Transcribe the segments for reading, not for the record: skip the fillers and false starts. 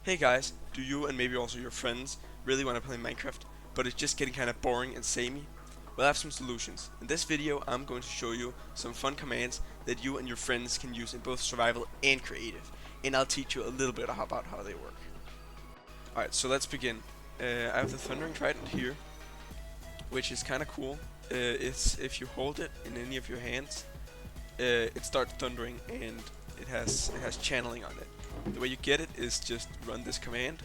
Hey guys, do you and maybe also your friends really want to play Minecraft, but it's just getting kind of boring and samey? Well, I have some solutions. In this video, I'm going to show you some fun commands that you and your friends can use in both survival and creative, and I'll teach you a little bit about how they work. Alright, so let's begin. I have the Thundering Trident here, which is kind of cool. It's if you hold it in any of your hands, it starts thundering and it has channeling on it. The way you get it is just run this command.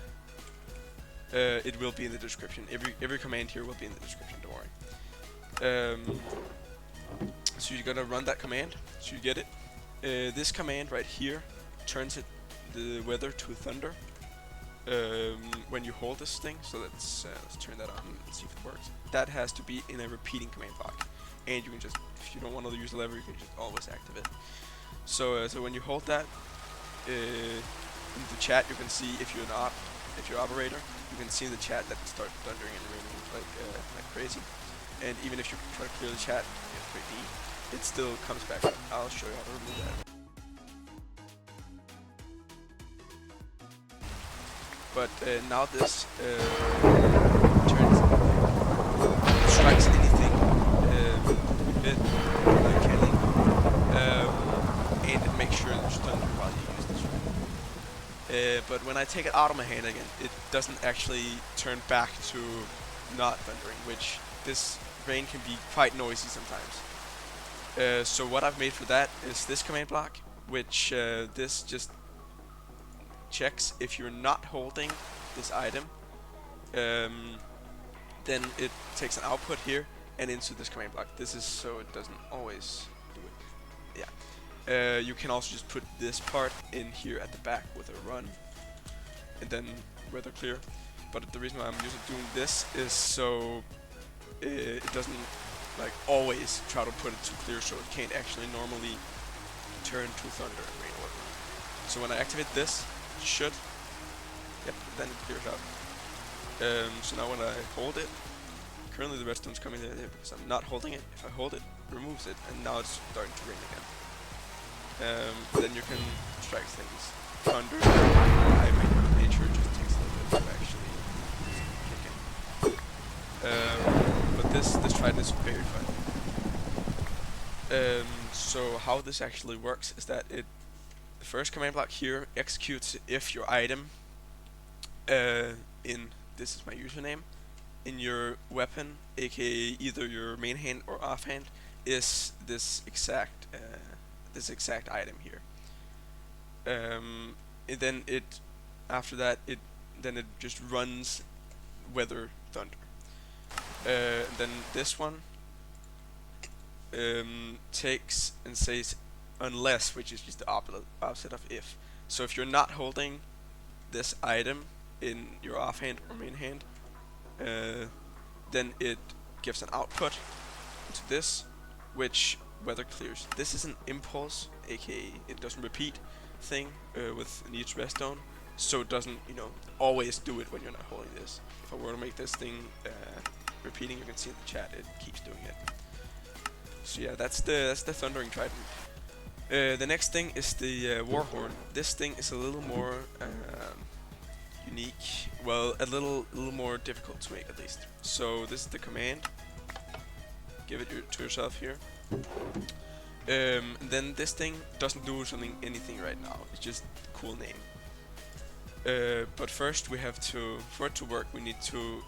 It will be in the description. Every command here will be in the description. Don't worry. So you gotta run that command. So you get it. This command right here turns the weather to thunder when you hold this thing. So let's turn that on and see if it works. That has to be in a repeating command block, and you can just, if you don't want to use the lever, you can just always activate it. So when you hold that, in the chat you can see if you're operator, you can see in the chat that it starts thundering and raining like crazy. And even if you try to clear the chat, it still comes back up. I'll show you how to remove that. But now this strikes anything a bit like candy, and it makes sure there's thunder while you use this one. But when I take it out of my hand again, it doesn't actually turn back to not thundering, which this rain can be quite noisy sometimes. So what I've made for that is this command block, which this just checks if you're not holding this item, then it takes an output here and into this command block. This is so it doesn't always do it. Yeah. You can also just put this part in here at the back with a run, and then weather clear. But the reason why I'm doing this is so it doesn't like always try to put it to clear, so it can't actually normally turn to thunder and rain or whatnot. So when I activate this, it should, yep, then it clears out. So now when I hold it, currently the redstone's coming there because I'm not holding it. If I hold it, it removes it, and now it's starting to rain again. Then you can strike things. Thunder, I make nature just takes a little bit to actually kick in. But this trident is very fun. So how this actually works is that the first command block here executes if your item this is my username, in your weapon, aka either your main hand or offhand, is this exact item here. And then after that it just runs weather thunder. Then this one takes and says unless, which is just the opposite of if. So if you're not holding this item in your offhand or main hand, then it gives an output into this, which weather clears. This is an impulse, aka it doesn't repeat thing with each redstone, so it doesn't always do it when you're not holding this. If I were to make this thing repeating, you can see in the chat it keeps doing it. So yeah, that's the Thundering Trident. The next thing is the War Horn. This thing is a little more unique. Well, a little more difficult to make at least. So this is the command. Give it to yourself here. Then this thing doesn't do anything right now. It's just a cool name. But first we have to, for it to work, we need to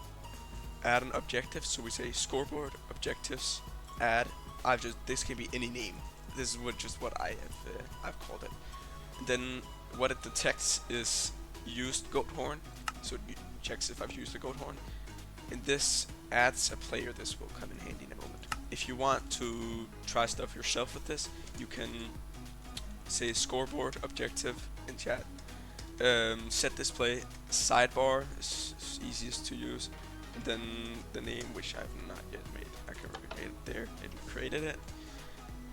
add an objective. So we say scoreboard objectives add. This can be any name. This is what I've called it. And then what it detects is used goat horn, so it checks if I've used a goat horn, and this adds a player. This will come in handy in a moment. If you want to try stuff yourself with this, you can say scoreboard objective in chat. Set display sidebar is easiest to use, and then the name, which I've not yet made. I can already made it there. It created it.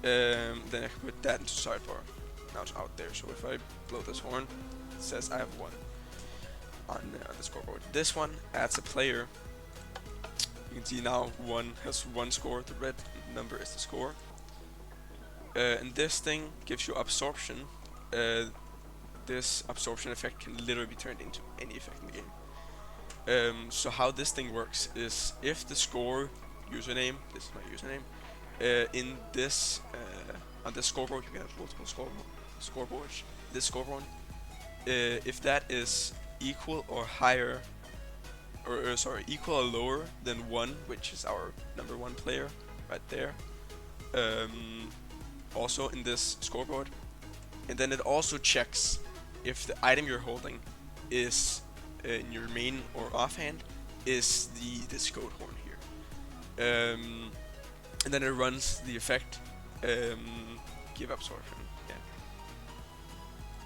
Then I can put that into sidebar. Now it's out there. So if I blow this horn, it says I have one on the scoreboard. This one adds a player. You can see now one has one score. The red number is the score. And this thing gives you absorption. this absorption effect can literally be turned into any effect in the game. So how this thing works is if the score username, this is my username, in this on this scoreboard, you can have multiple scoreboards. This scoreboard, if that is equal or higher, or sorry, equal or lower than 1, which is our number 1 player right there, also in this scoreboard, and then it also checks if the item you're holding is in your main or offhand is this goat horn here, and then it runs the effect, give absorption,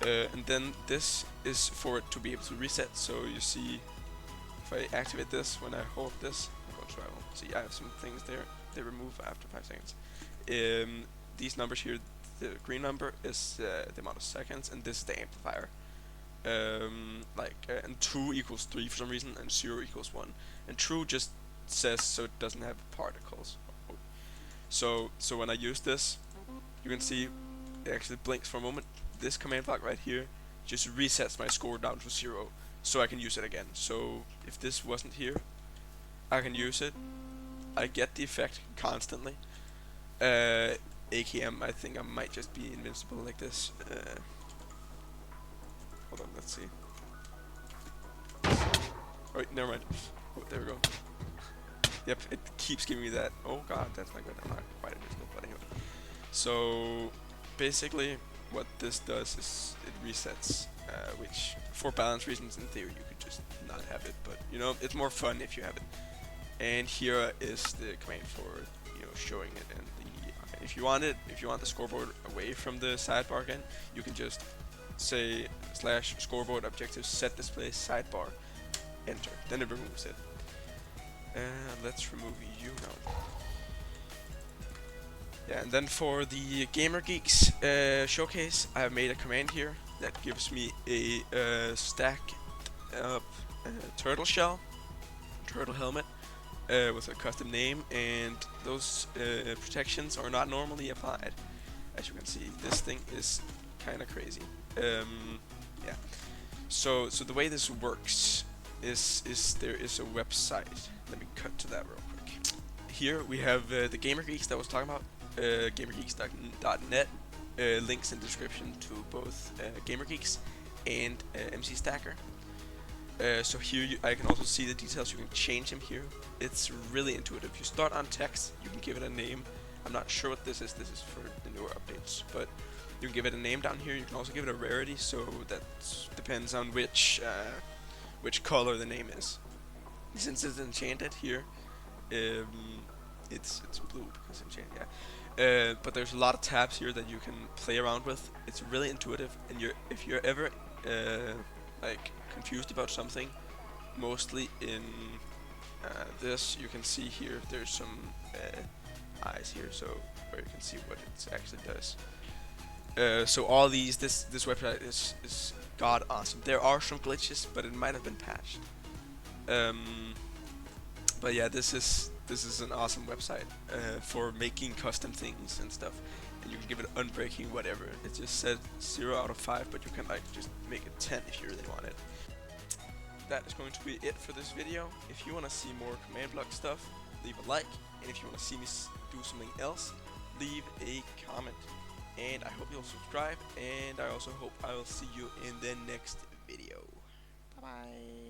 and then this is for it to be able to reset. So you see, if I activate this when I hold this, I'll go travel. See, I have some things there. They remove after 5 seconds. These numbers here, the green number is the amount of seconds, and this is the amplifier. And true equals 3 for some reason, and 0 equals 1. And true just says so it doesn't have particles. So when I use this, you can see it actually blinks for a moment. This command block right here just resets my score down to 0, so I can use it again. So if this wasn't here, I can use it. I get the effect constantly. AKM, I think I might just be invincible like this. Hold on, let's see. Wait, never mind. Oh, there we go. Yep, it keeps giving me that. Oh god, that's not good. I'm not quite invincible, but anyway. So basically, what this does is it resets, which for balance reasons in theory you could just not have it, but you know, it's more fun if you have it. And here is the command for, you know, showing it, and if you want the scoreboard away from the sidebar again, you can just say /scoreboard objective set display sidebar, enter, then it removes it. Let's remove you now. Yeah, and then for the Gamer Geeks showcase, I have made a command here that gives me a stacked up turtle shell, turtle helmet, with a custom name, and those protections are not normally applied. As you can see, this thing is kind of crazy. Yeah. So the way this works is there is a website. Let me cut to that real quick. Here we have the Gamer Geeks that I was talking about. GamerGeeks.net. Links in the description to both Gamer Geeks and MC Stacker. So here I can also see the details. You can change them here. It's really intuitive. You start on text, you can give it a name. I'm not sure what this is. This is for the newer updates, but you can give it a name down here. You can also give it a rarity, so that depends on which color the name is. Since it's enchanted here, it's blue because enchanted. Yeah. But there's a lot of tabs here that you can play around with. It's really intuitive, and if you're ever like confused about something, mostly in this, you can see here there's some eyes here, so where you can see what it actually does. So all these, this website is god awesome. There are some glitches, but it might have been patched. But yeah, this is an awesome website for making custom things and stuff. And you can give it unbreaking, whatever. It just said 0 out of 5, but you can like just make it 10 if you really want it. That is going to be it for this video. If you want to see more command block stuff, leave a like. And if you want to see me do something else, leave a comment. And I hope you'll subscribe. And I also hope I will see you in the next video. Bye bye.